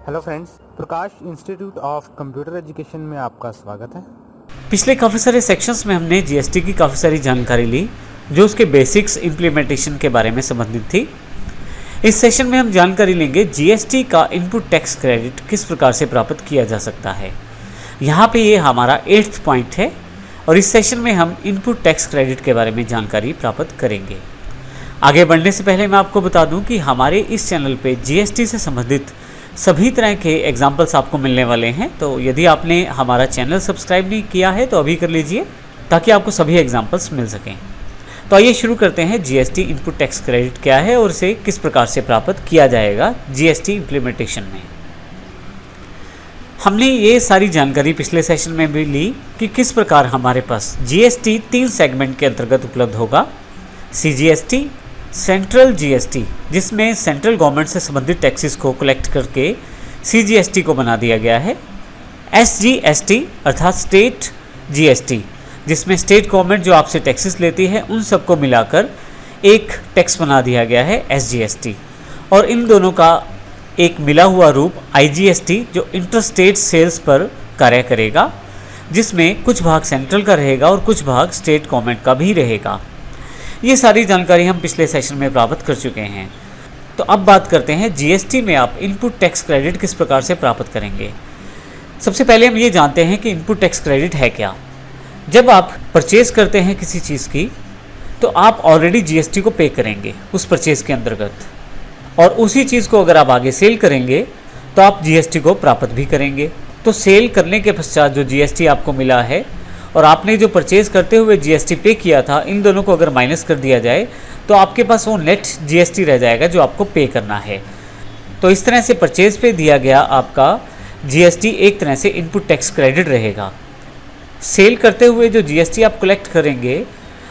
Hello friends, Prakash institute of computer education में आपका स्वागत है। पिछले काफ़ी सारे सेक्शंस में हमने जीएसटी की काफ़ी सारी जानकारी ली जो उसके बेसिक्स इम्प्लीमेंटेशन के बारे में संबंधित थी। इस सेशन में हम जानकारी लेंगे जीएसटी का इनपुट टैक्स क्रेडिट किस प्रकार से प्राप्त किया जा सकता है। यहाँ पे ये हमारा 8th पॉइंट है और इस सेशन में हम इनपुट टैक्स क्रेडिट के बारे में जानकारी प्राप्त करेंगे। आगे बढ़ने से पहले मैं आपको बता दूं कि हमारे इस चैनल पे जीएसटी से संबंधित सभी तरह के एग्जाम्पल्स आपको मिलने वाले हैं, तो यदि आपने हमारा चैनल सब्सक्राइब नहीं किया है तो अभी कर लीजिए ताकि आपको सभी एग्जाम्पल्स मिल सकें। तो आइए शुरू करते हैं। जीएसटी इनपुट टैक्स क्रेडिट क्या है और इसे किस प्रकार से प्राप्त किया जाएगा जीएसटी इम्प्लीमेंटेशन में। हमने ये सारी जानकारी पिछले सेशन में भी ली कि किस प्रकार हमारे पास जीएसटी 3 सेगमेंट के अंतर्गत उपलब्ध होगा। सीजीएसटी, सेंट्रल जीएसटी जिसमें सेंट्रल गवर्नमेंट से संबंधित टैक्सेस को कलेक्ट करके सीजीएसटी को बना दिया गया है। एसजीएसटी अर्थात स्टेट जीएसटी जिसमें स्टेट गवर्नमेंट जो आपसे टैक्सेस लेती है उन सबको मिलाकर एक टैक्स बना दिया गया है एसजीएसटी। और इन दोनों का एक मिला हुआ रूप आईजीएसटी जो इंटर स्टेट सेल्स पर कार्य करेगा, जिसमें कुछ भाग सेंट्रल का रहेगा और कुछ भाग स्टेट गवर्नमेंट का भी रहेगा। ये सारी जानकारी हम पिछले सेशन में प्राप्त कर चुके हैं। तो अब बात करते हैं जीएसटी में आप इनपुट टैक्स क्रेडिट किस प्रकार से प्राप्त करेंगे। सबसे पहले हम ये जानते हैं कि इनपुट टैक्स क्रेडिट है क्या। जब आप परचेज़ करते हैं किसी चीज़ की तो आप ऑलरेडी जीएसटी को पे करेंगे उस परचेज़ के अंतर्गत, और उसी चीज़ को अगर आप आगे सेल करेंगे तो आप जीएसटी को प्राप्त भी करेंगे। तो सेल करने के पश्चात जो जीएसटी आपको मिला है और आपने जो परचेज़ करते हुए जीएसटी पे किया था, इन दोनों को अगर माइनस कर दिया जाए तो आपके पास वो नेट जीएसटी रह जाएगा जो आपको पे करना है। तो इस तरह से परचेज़ पे दिया गया आपका जीएसटी एक तरह से इनपुट टैक्स क्रेडिट रहेगा। सेल करते हुए जो जीएसटी आप कलेक्ट करेंगे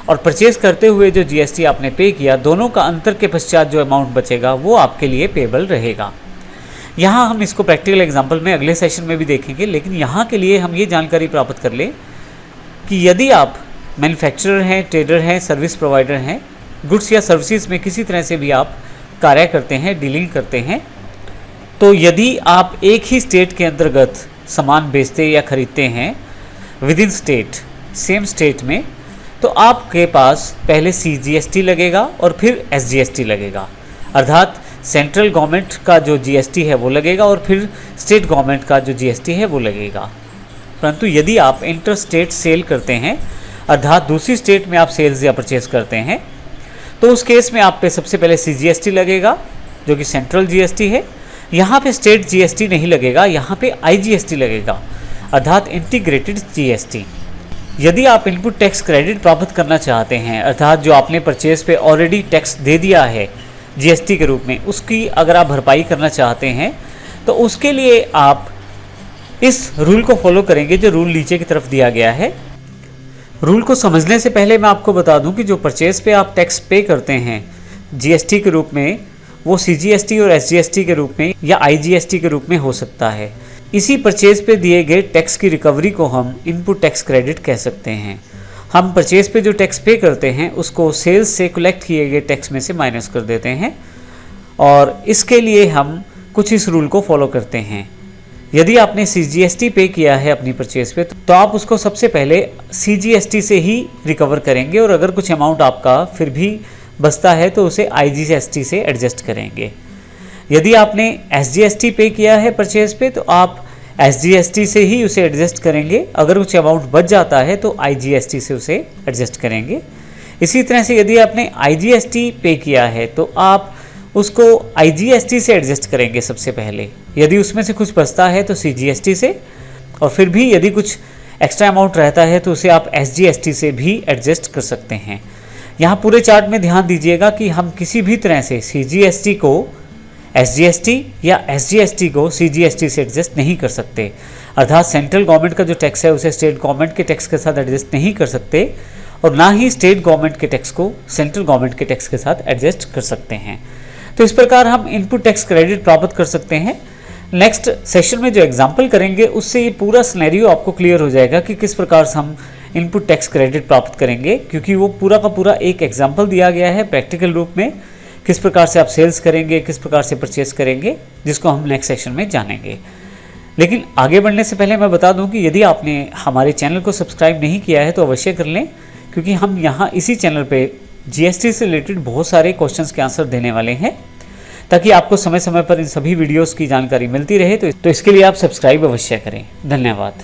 और परचेज़ करते हुए जो जीएसटी आपने पे किया, दोनों का अंतर के पश्चात जो अमाउंट बचेगा वो आपके लिए पेबल रहेगा। यहाँ हम इसको प्रैक्टिकल एग्जाम्पल में अगले सेशन में भी देखेंगे, लेकिन यहाँ के लिए हम ये जानकारी प्राप्त कर लें कि यदि आप मैन्युफैक्चरर हैं, ट्रेडर हैं, सर्विस प्रोवाइडर हैं, गुड्स या सर्विसेज में किसी तरह से भी आप कार्य करते हैं, डीलिंग करते हैं, तो यदि आप एक ही स्टेट के अंतर्गत सामान बेचते या खरीदते हैं with in state, same state में, तो आपके पास पहले सीजीएसटी लगेगा और फिर एसजीएसटी लगेगा। अर्थात सेंट्रल गवर्नमेंट का जो जीएसटी है वो लगेगा और फिर स्टेट गवर्नमेंट का जो जीएसटी है वो लगेगा। परंतु यदि आप इंटर स्टेट सेल करते हैं, अर्थात दूसरी स्टेट में आप सेल्स या परचेज करते हैं, तो उस केस में आप पे सबसे पहले सीजीएसटी लगेगा जो कि सेंट्रल जीएसटी है। यहाँ पे स्टेट जीएसटी नहीं लगेगा, यहाँ पे आईजीएसटी लगेगा अर्थात इंटीग्रेटेड जीएसटी। यदि आप इनपुट टैक्स क्रेडिट प्राप्त करना चाहते हैं, अर्थात जो आपने परचेज पे ऑलरेडी टैक्स दे दिया है जीएसटी के रूप में, उसकी अगर आप भरपाई करना चाहते हैं तो उसके लिए आप इस रूल को फॉलो करेंगे जो रूल नीचे की तरफ दिया गया है। रूल को समझने से पहले मैं आपको बता दूं कि जो परचेज पे आप टैक्स पे करते हैं जीएसटी के रूप में, वो सीजीएसटी और एसजीएसटी के रूप में या आईजीएसटी के रूप में हो सकता है। इसी परचेज पे दिए गए टैक्स की रिकवरी को हम इनपुट टैक्स क्रेडिट कह सकते हैं। हम परचेज पे जो टैक्स पे करते हैं उसको सेल्स से कलेक्ट किए गए टैक्स में से माइनस कर देते हैं, और इसके लिए हम कुछ इस रूल को फॉलो करते हैं। यदि आपने सीजीएसटी पे किया है अपनी परचेज पे तो आप उसको सबसे पहले सीजीएसटी से ही रिकवर करेंगे, और अगर कुछ अमाउंट आपका फिर भी बचता है तो उसे आईजीएसटी से एडजस्ट करेंगे। यदि आपने एसजीएसटी पे किया है परचेज पे तो आप एसजीएसटी से ही उसे एडजस्ट करेंगे, अगर कुछ अमाउंट बच जाता है तो आईजीएसटी से उसे एडजस्ट करेंगे। इसी तरह से यदि आपने आईजीएसटी पे किया है तो आप उसको आईजीएसटी से एडजस्ट करेंगे सबसे पहले। यदि उसमें से कुछ बचता है तो सीजीएसटी से, और फिर भी यदि कुछ एक्स्ट्रा अमाउंट रहता है तो उसे आप एसजीएसटी से भी एडजस्ट कर सकते हैं। यहाँ पूरे चार्ट में ध्यान दीजिएगा कि हम किसी भी तरह से सीजीएसटी को एसजीएसटी या एसजीएसटी को सीजीएसटी से एडजस्ट नहीं कर सकते। अर्थात सेंट्रल गवर्नमेंट का जो टैक्स है उसे स्टेट गवर्नमेंट के टैक्स के साथ एडजस्ट नहीं कर सकते, और ना ही स्टेट गवर्नमेंट के टैक्स को सेंट्रल गवर्नमेंट के टैक्स के साथ एडजस्ट कर सकते हैं। तो इस प्रकार हम इनपुट टैक्स क्रेडिट प्राप्त कर सकते हैं। नेक्स्ट सेशन में जो एग्जाम्पल करेंगे उससे ये पूरा सिनेरियो आपको क्लियर हो जाएगा कि किस प्रकार से हम इनपुट टैक्स क्रेडिट प्राप्त करेंगे, क्योंकि वो पूरा का पूरा एक एग्जाम्पल दिया गया है प्रैक्टिकल रूप में किस प्रकार से आप सेल्स करेंगे, किस प्रकार से परचेस करेंगे, जिसको हम नेक्स्ट सेक्शन में जानेंगे। लेकिन आगे बढ़ने से पहले मैं बता दूं कि यदि आपने हमारे चैनल को सब्सक्राइब नहीं किया है तो अवश्य कर लें, क्योंकि हम यहाँ इसी चैनल पे जीएसटी से रिलेटेड बहुत सारे क्वेश्चंस के आंसर देने वाले हैं, ताकि आपको समय समय पर इन सभी वीडियोस की जानकारी मिलती रहे। तो इसके लिए आप सब्सक्राइब अवश्य करें। धन्यवाद।